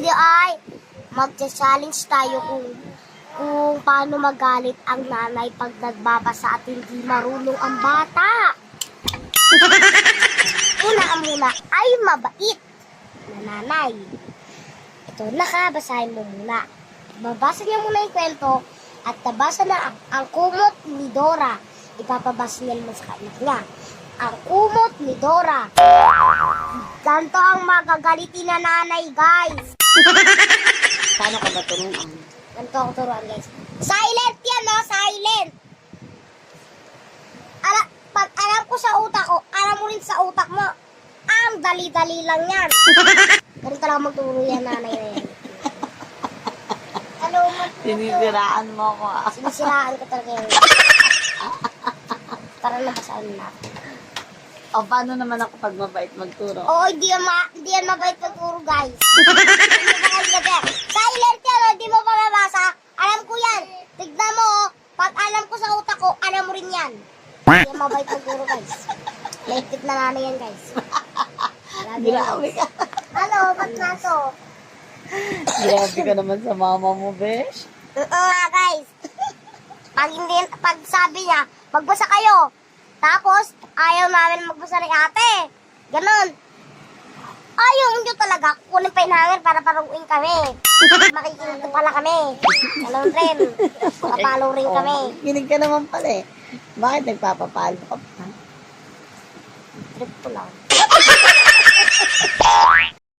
video ay magcha-challenge tayo kung paano magalit ang nanay pag nagbabasa at hindi marunong ang bata. Una ay mabait na nanay. Ito, basahin mo muna. Babasa niya muna yung kwento at nabasa na ang kumot ni Dora. Ipapabasa niya naman sa anak niya. Ang kumot ni Dora. Ganto ang magagalitin na nanay, guys. Paano ka ba turuan? Ganto ako turuan, guys. Silent yan, no? Silent. Pag alam ko sa utak ko, alam mo rin sa utak mo. Ang dali-dali lang yan. Ganun talaga magturo yan, nanay na yan. Ano mo? Sinisiraan mo ako. Sinisiraan ko talaga yan. Tara na, basahin na. O, paano naman ako pag mabait magturo? Oo, hindi yan mabait magturo, guys. Silent yan, oh, hindi mo pa mabasa. Alam ko yan. Tignan mo, oh. Pag alam ko sa utak ko, alam mo rin yan. Hindi yan mabait magturo, guys. Late na nanay yan, guys. Grabe ka. Ano, ba't na to? Grabe ka naman sa mama mo, besh. Oo nga, guys. Pag sabi niya, magbasa kayo. Tapos, ayaw namin magbasa ni ate. Ganon. Ayaw nyo talaga. Kukunin pa yung hanger para paruin kami. Makikinig pala kami. Ganon rin. Makapalo rin kami. Kinig ka naman pala eh. Bakit nagpapapalo ka pa? Trip ko lang.